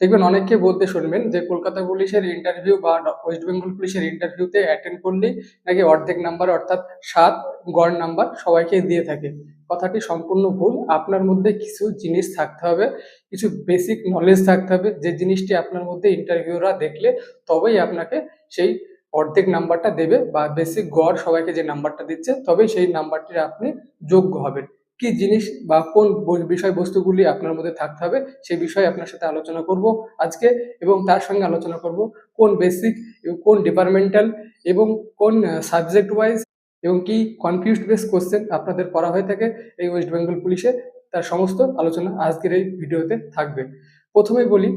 দেখবেন অনেককে বলতে শুনবেন যে কলকাতা পুলিশের ইন্টারভিউ বা ওয়েস্ট বেঙ্গল পুলিশের ইন্টারভিউতে অ্যাটেন্ড করলেই নাকি অর্ধেক নাম্বার অর্থাৎ 7 গড় নাম্বার সবাইকে দিয়ে থাকে। কথাটি সম্পূর্ণ ভুল। আপনার মধ্যে কিছু জিনিস থাকতে হবে, কিছু বেসিক নলেজ থাকতে হবে, যে জিনিসটি আপনার মধ্যে ইন্টারভিউরা দেখলে তবেই আপনাকে সেই অর্ধেক নাম্বারটা দেবে, বা বেসিক গড় সবাইকে যে নাম্বারটা দিচ্ছে তবেই সেই নাম্বারটির আপনি যোগ্য হবেন। কি জিনিস বা কোন বিষয়বস্তুগুলি আপনার মধ্যে থাকতে হবে সেই বিষয়ে আপনার সাথে আলোচনা করব আজকে, এবং তার সঙ্গে আলোচনা করব কোন বেসিক এবং কোন ডিপার্টমেন্টাল এবং কোন সাবজেক্ট ওয়াইজ এবং কি কনফিউজড বেস কোশ্চেন আপনাদের করা হয়ে থাকে এই ওয়েস্ট বেঙ্গল পুলিশে, তার সমস্ত আলোচনা আজকের এই ভিডিওতে থাকবে। প্রথমেই বলি,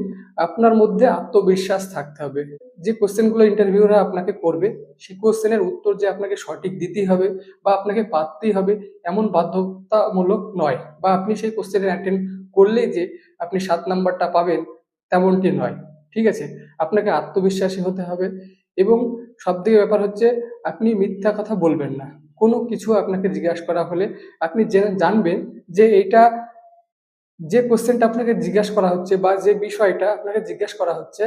আপনার মধ্যে আত্মবিশ্বাস থাকতে হবে। যে কোশ্চেনগুলো ইন্টারভিউরা আপনাকে করবে সেই কোশ্চেনের উত্তর যে আপনাকে সঠিক দিতেই হবে বা আপনাকে পারতেই হবে এমন বাধ্যতামূলক নয়, বা আপনি সেই কোশ্চেনের অ্যাটেন্ড করলেই যে আপনি 7 নাম্বারটা পাবেন তেমনটি নয়। ঠিক আছে? আপনাকে আত্মবিশ্বাসী হতে হবে, এবং সবথেকে ব্যাপার হচ্ছে আপনি মিথ্যা কথা বলবেন না। কোনো কিছু আপনাকে জিজ্ঞাসা করা হলে আপনি জানবেন যে এইটা, যে কোশ্চেনটা আপনাকে জিজ্ঞাসা করা হচ্ছে বা যে বিষয়টা আপনাকে জিজ্ঞাসা করা হচ্ছে,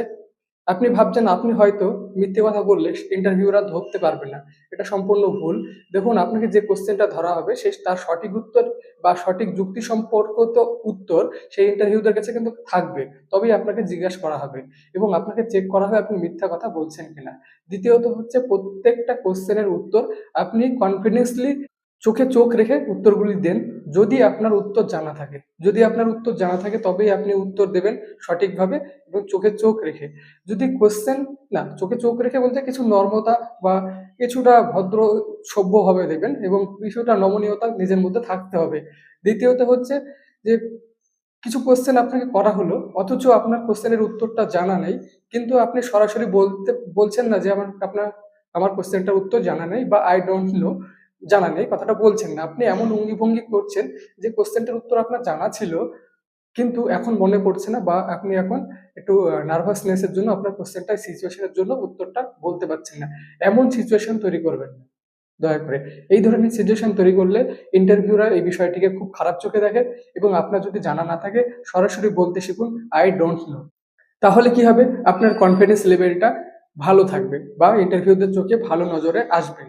আপনি ভাবছেন আপনি হয়তো মিথ্যে কথা বললে ইন্টারভিউরা ধরতে পারবে না। এটা সম্পূর্ণ ভুল। দেখুন, আপনাকে যে কোশ্চেনটা ধরা হবে তার সঠিক উত্তর বা সঠিক যুক্তি সম্পর্কিত উত্তর সেই ইন্টারভিউদের কাছে কিন্তু থাকবে। তবেই আপনাকে জিজ্ঞাসা করা হবে এবং আপনাকে চেক করা হবে আপনি মিথ্যা কথা বলছেন কিনা। দ্বিতীয়ত হচ্ছে, প্রত্যেকটা কোশ্চেনের উত্তর আপনি কনফিডেন্সলি চোখে চোখ রেখে উত্তরগুলি দেন। যদি আপনার উত্তর জানা থাকে, তবেই আপনি উত্তর দেবেন সঠিকভাবে এবং চোখে চোখ রেখে। যদি কোশ্চেন না, চোখে চোখ রেখে বলতে কিছু নর্মতা বা কিছুটা ভদ্র সভ্যভাবে দেবেন এবং কিছুটা নমনীয়তা নিজের মধ্যে থাকতে হবে। দ্বিতীয়ত হচ্ছে যে, কিছু কোশ্চেন আপনাকে করা হলো অথচ আপনার কোশ্চেনের উত্তরটা জানা নেই, কিন্তু আপনি সরাসরি বলছেন না যে আমার কোশ্চেনটার উত্তর জানা নেই বা আই ডোন্ট নো, জানা নেই কথাটা বলছেন না। আপনি এমন অঙ্গি ভঙ্গি করছেন যে কোশ্চেনটার উত্তর আপনার জানা ছিল কিন্তু এখন মনে পড়ছে না, বা আপনি এখন একটু নার্ভাসনেস এর জন্য আপনার কোশ্চেনটা সিচুয়েশনের জন্য উত্তরটা বলতে পারছেন না। এমন সিচুয়েশন তৈরি করবেন না দয়া করে। এই ধরনের সিচুয়েশন তৈরি করলে ইন্টারভিউরা এই বিষয়টিকে খুব খারাপ চোখে দেখে, এবং আপনার যদি জানা না থাকে সরাসরি বলতে শিখুন আই ডোন্ট নো। তাহলে কি হবে, আপনার কনফিডেন্স লেভেলটা ভালো থাকবে বা ইন্টারভিউদের চোখে ভালো নজরে আসবে।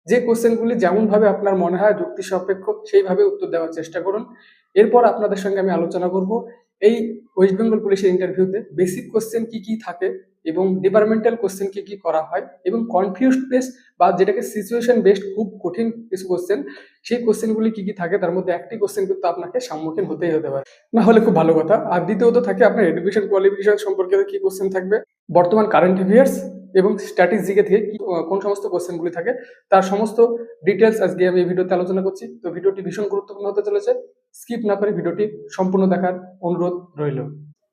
যে কোশ্চেনগুলি যেমনভাবে আপনার মনে হয় যুক্তি সাপেক্ষ সেইভাবে উত্তর দেওয়ার চেষ্টা করুন। এরপর আপনাদের সঙ্গে আমি আলোচনা করব এই ওয়েস্ট বেঙ্গল পুলিশের ইন্টারভিউতে বেসিক কোশ্চেন কি কি থাকে এবং ডিপার্টমেন্টাল কোশ্চেন কি কি করা হয়, এবং কনফিউজড বেসড বা যেটাকে সিচুয়েশন বেসড খুব কঠিন কিছু কোশ্চেন, সেই কোশ্চেনগুলি কি কি থাকে তার মধ্যে একটি কোশ্চেন কিন্তু আপনাকে সম্মুখীন হতেই হতে পারে। না হলে খুব ভালো কথা। আর দ্বিতীয়ত থাকে আপনার এডুকেশন কোয়ালিফিকেশন সম্পর্কে কি কোশ্চেন থাকবে, বর্তমান কারেন্ট অ্যাফেয়ার্স এবং স্ট্যাটিস্টিকে থেকে কোন সমস্ত কোশ্চেনগুলি থাকে তার সমস্ত ডিটেলস আজকে আমি এই ভিডিওতে আলোচনা করছি। তো ভিডিওটি ভীষণ গুরুত্বপূর্ণ হতে চলেছে, স্কিপ না করে ভিডিওটি সম্পূর্ণ দেখার অনুরোধ রইল।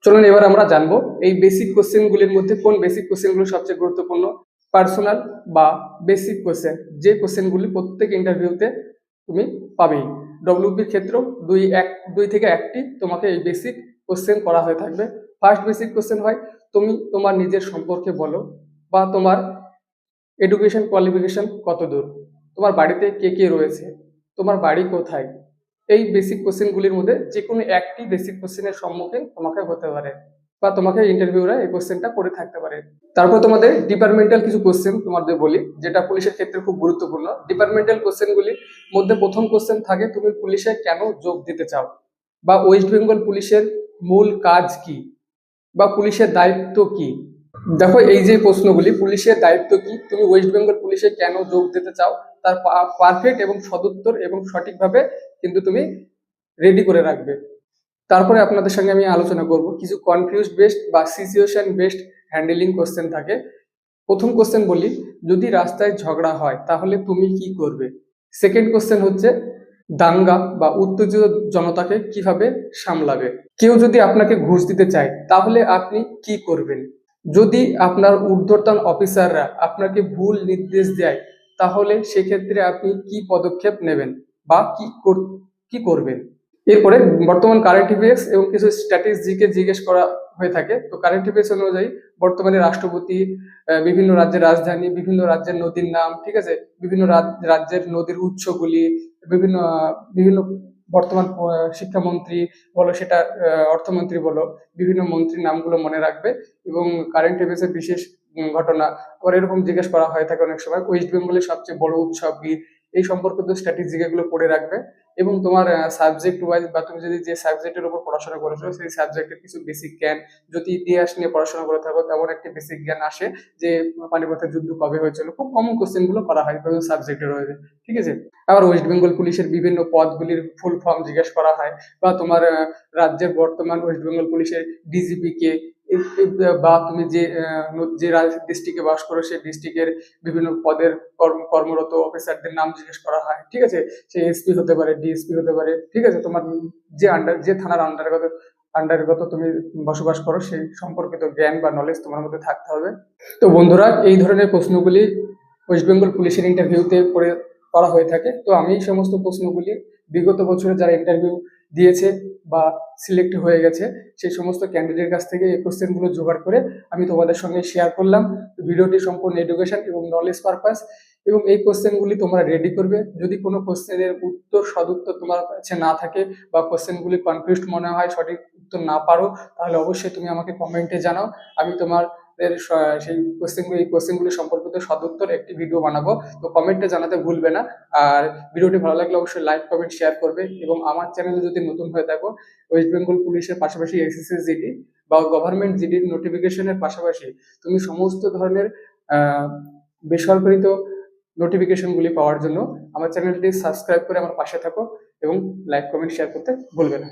চলুন এবার আমরা জানবো এই বেসিক কোশ্চেনগুলির মধ্যে কোন বেসিক কোশ্চেনগুলো সবচেয়ে গুরুত্বপূর্ণ। পার্সোনাল বা বেসিক কোশ্চেন, যে কোশ্চেনগুলি প্রত্যেক ইন্টারভিউতে তুমি পাবেই। ডব্লিউপির ক্ষেত্রেও দুই থেকে একটি তোমাকে এই বেসিক কোশ্চেন করা হয়ে থাকবে। ফার্স্ট বেসিক কোশ্চেন হয়, তুমি তোমার নিজের সম্পর্কে বলো, বা তোমার এডুকেশন কোয়ালিফিকেশন কত দূর, তোমার বাড়িতে কে কে রয়েছে, তোমার বাড়ি কোথায়। এই বেসিক কোশ্চেনগুলির মধ্যে যে কোনো একটি বেসিক কোশ্চেনের সম্মুখীন তোমাকে হতে পারে, বা তোমাকে ইন্টারভিউরা এই কোশ্চেনটা করে থাকতে পারে। তারপর তোমাদের ডিপার্টমেন্টাল কিছু কোশ্চেন তোমাদের বলি, যেটা পুলিশের ক্ষেত্রে খুব গুরুত্বপূর্ণ। ডিপার্টমেন্টাল কোশ্চেনগুলির মধ্যে প্রথম কোশ্চেন থাকে, তুমি পুলিশে কেন যোগ দিতে চাও, বা ওয়েস্ট বেঙ্গল পুলিশের মূল কাজ কি, বা পুলিশের দায়িত্ব কি। দেখো, এই যে প্রশ্নগুলি, পুলিশের দায়িত্ব কি, তুমি ওয়েস্ট বেঙ্গল পুলিশে কেন যোগ দিতে চাও, তার পারফেক্ট এবং সদুত্তর এবং সঠিকভাবে কিন্তু তুমি রেডি করে রাখবে। তারপরে আপনাদের সঙ্গে আমি আলোচনা করব কিছু কনফিউজ বেসড বা সিচুয়েশন বেসড হ্যান্ডেলিং কোশ্চেন থাকে। প্রথম কোশ্চেন বলি, যদি রাস্তায় ঝগড়া হয় তাহলে তুমি কি করবে। সেকেন্ড কোশ্চেন হচ্ছে, দাঙ্গা বা উত্তেজিত জনতাকে কিভাবে সামলাবে। কেউ যদি আপনাকে ঘুষ দিতে চায় তাহলে আপনি কি করবেন। যদি আপনার ঊর্ধ্বতন অফিসাররা আপনাকে ভুল নির্দেশ দেয় তাহলে সেক্ষেত্রে আপনি কি পদক্ষেপ নেবেন বা কি করবেন। এরপরে বর্তমান কারেন্ট অ্যাফেয়ার্স এবং কিছু স্ট্র্যাটেজিকে জিজ্ঞেস করা হয়ে থাকে। তো কারেন্ট অ্যাফেয়ার্স অনুযায়ী বর্তমানে রাষ্ট্রপতি, বিভিন্ন রাজ্যের রাজধানী, বিভিন্ন রাজ্যের নদীর নাম, ঠিক আছে, বিভিন্ন রাজ্যের নদীর উৎসগুলি, বিভিন্ন বিভিন্ন বর্তমান শিক্ষামন্ত্রী বলো, সেটা অর্থমন্ত্রী বলো, বিভিন্ন মন্ত্রীর নামগুলো মনে রাখবে এবং কারেন্ট অ্যাফেয়ার্সের বিশেষ ঘটনা, আবার এরকম জিজ্ঞেস করা হয়ে থাকে অনেক সময় ওয়েস্ট বেঙ্গলের সবচেয়ে বড় উৎসব কি, এই সম্পর্কিত স্ট্র্যাটেজি এগুলো পড়ে রাখবে। এবং তোমার সাবজেক্ট ওয়াইজ বা তুমি যদি যে সাবজেক্টের উপর পড়াশোনা করেছো সেই সাবজেক্টের কিছু বেসিক জ্ঞান, যদি ইতিহাস নিয়ে পড়াশোনা করে থাকো তেমন একটা বেসিক জ্ঞান আসে যে পানিপথের যুদ্ধ কবে হয়েছিল, খুব কমন কোশ্চেন গুলো করা হয় বিভিন্ন সাবজেক্টে রয়েছে, ঠিক আছে। আবার ওয়েস্ট বেঙ্গল পুলিশের বিভিন্ন পদগুলির ফুল ফর্ম জিজ্ঞেস করা হয়, বা তোমার রাজ্যের বর্তমান ওয়েস্ট বেঙ্গল পুলিশের ডিজিপি কে, বা তুমি যে যে ডিস্ট্রিক্টে বাস করো সেই ডিস্ট্রিক্টের বিভিন্ন পদের কর্মরত অফিসারদের নাম জিজ্ঞেস করা হয়, ঠিক আছে। সে এসপি হতে পারে, ডিএসপি হতে পারে, ঠিক আছে। তোমার যে থানার আন্ডারগত তুমি বসবাস করো সেই সম্পর্কিত জ্ঞান বা নলেজ তোমার মধ্যে থাকতে হবে। তো বন্ধুরা, এই ধরনের প্রশ্নগুলি ওয়েস্ট বেঙ্গল পুলিশের ইন্টারভিউতে করা হয়ে থাকে। তো আমি এই সমস্ত প্রশ্নগুলি বিগত বছরে যারা ইন্টারভিউ দিয়েছে বা সিলেক্ট হয়ে গেছে সেই সমস্ত ক্যান্ডিডেটের কাছ থেকে এই কোশ্চেনগুলো জোগাড় করে আমি তোমাদের সঙ্গে শেয়ার করলাম। ভিডিওটি সম্পূর্ণ এডুকেশন এবং নলেজ পারপাস, এবং এই কোশ্চেনগুলি তোমরা রেডি করবে। যদি কোনো কোশ্চেনের সদুত্তর তোমার কাছে না থাকে বা কোশ্চেনগুলি কনফিউজড মনে হয়, সঠিক উত্তর না পারো, তাহলে অবশ্যই তুমি আমাকে কমেন্টে জানাও। আমি সেই কোশ্চেনগুলি সম্পর্কিত সদুত্তর একটি ভিডিও বানাবো। তো কমেন্টে জানাতে ভুলবে না। আর ভিডিওটি ভালো লাগলে অবশ্যই লাইক কমেন্ট শেয়ার করবে, এবং আমার চ্যানেলে যদি নতুন হয়ে থাকো, ওয়েস্ট বেঙ্গল পুলিশের পাশাপাশি এসএসসি জিডি বা গভর্নমেন্ট জিডির নোটিফিকেশনের পাশাপাশি তুমি সমস্ত ধরনের বেসরকারিত নোটিফিকেশনগুলি পাওয়ার জন্য আমার চ্যানেলটি সাবস্ক্রাইব করে আমার পাশে থাকো, এবং লাইক কমেন্ট শেয়ার করতে ভুলবে না।